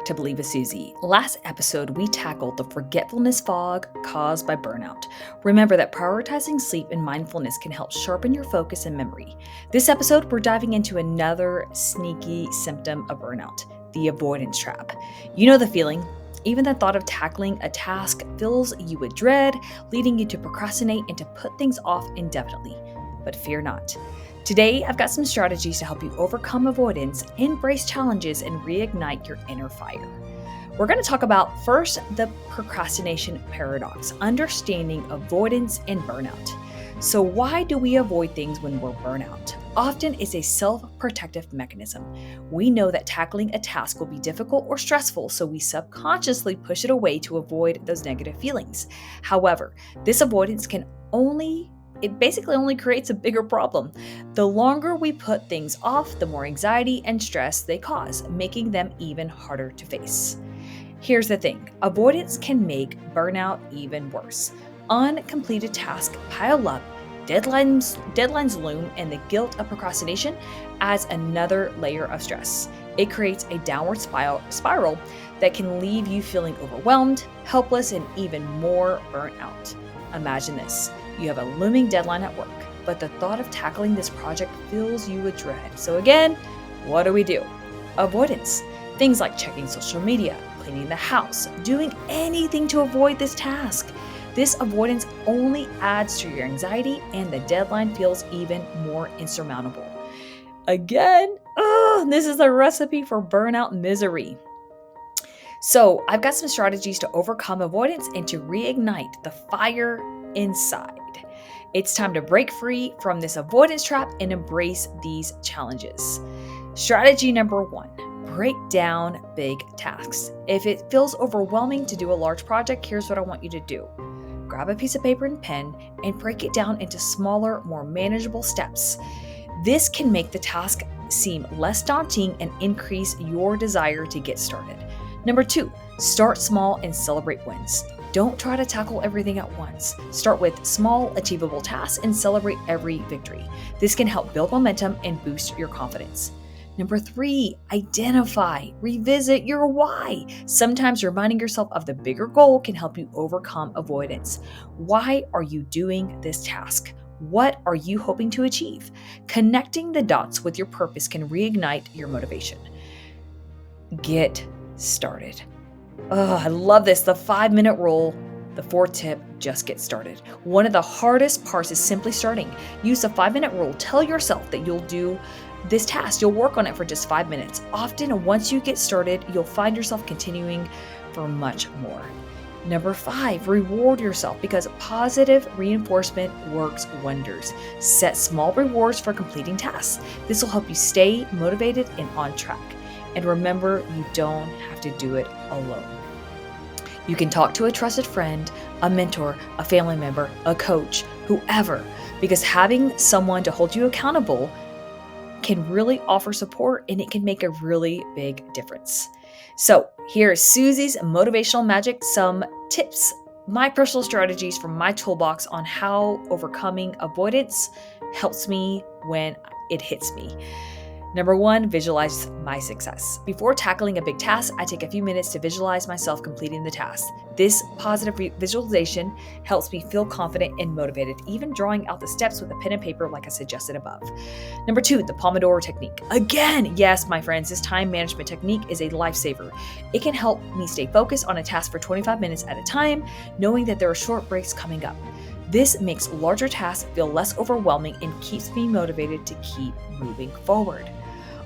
to Believe with Susie. Last episode, we tackled the forgetfulness fog caused by burnout. Remember that prioritizing sleep and mindfulness can help sharpen your focus and memory. This episode, we're diving into another sneaky symptom of burnout, the avoidance trap. You know the feeling. Even the thought of tackling a task fills you with dread, leading you to procrastinate and to put things off indefinitely. But fear not. Today, I've got some strategies to help you overcome avoidance, embrace challenges, and reignite your inner fire. We're going to talk about first the procrastination paradox, understanding avoidance and burnout. So why do we avoid things when we're burnout? Often it's a self-protective mechanism. We know that tackling a task will be difficult or stressful, so we subconsciously push it away to avoid those negative feelings. However, this avoidance basically only creates a bigger problem. The longer we put things off, the more anxiety and stress they cause, making them even harder to face. Here's the thing, avoidance can make burnout even worse. Uncompleted tasks pile up, deadlines loom, and the guilt of procrastination adds another layer of stress. It creates a downward spiral that can leave you feeling overwhelmed, helpless, and even more burnt out. Imagine this. You have a looming deadline at work, but the thought of tackling this project fills you with dread. So again, what do? Avoidance. Things like checking social media, cleaning the house, doing anything to avoid this task. This avoidance only adds to your anxiety and the deadline feels even more insurmountable. Again, this is a recipe for burnout misery. So I've got some strategies to overcome avoidance and to reignite the fire inside. It's time to break free from this avoidance trap and embrace these challenges. Strategy number 1, break down big tasks. If it feels overwhelming to do a large project, here's what I want you to do. Grab a piece of paper and pen and break it down into smaller, more manageable steps. This can make the task seem less daunting and increase your desire to get started. Number 2, start small and celebrate wins. Don't try to tackle everything at once. Start with small, achievable tasks and celebrate every victory. This can help build momentum and boost your confidence. Number 3, identify, revisit your why. Sometimes reminding yourself of the bigger goal can help you overcome avoidance. Why are you doing this task? What are you hoping to achieve? Connecting the dots with your purpose can reignite your motivation. Get started. I love this. The 5-minute rule, the 4th tip, just get started. One of the hardest parts is simply starting. Use the 5-minute rule. Tell yourself that you'll do this task. You'll work on it for just 5 minutes. Often, once you get started, you'll find yourself continuing for much more. Number 5, reward yourself because positive reinforcement works wonders. Set small rewards for completing tasks. This will help you stay motivated and on track. And remember, you don't have to do it alone. You can talk to a trusted friend, a mentor, a family member, a coach, whoever, because having someone to hold you accountable can really offer support and it can make a really big difference. So here's Susie's Motivational Magic, some tips, my personal strategies from my toolbox on how overcoming avoidance helps me when it hits me. Number 1, visualize my success. Before tackling a big task, I take a few minutes to visualize myself completing the task. This positive visualization helps me feel confident and motivated, even drawing out the steps with a pen and paper like I suggested above. Number 2, the Pomodoro technique. Again, yes, my friends, this time management technique is a lifesaver. It can help me stay focused on a task for 25 minutes at a time, knowing that there are short breaks coming up. This makes larger tasks feel less overwhelming and keeps me motivated to keep moving forward.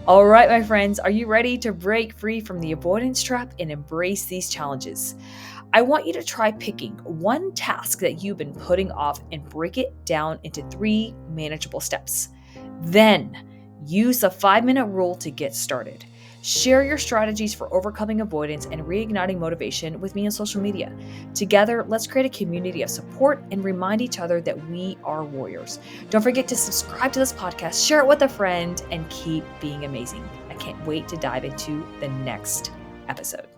All right, my friends, are you ready to break free from the avoidance trap and embrace these challenges? I want you to try picking one task that you've been putting off and break it down into 3 manageable steps. Then, use the 5-minute rule to get started. Share your strategies for overcoming avoidance and reigniting motivation with me on social media. Together, let's create a community of support and remind each other that we are warriors. Don't forget to subscribe to this podcast, share it with a friend, and keep being amazing. I can't wait to dive into the next episode.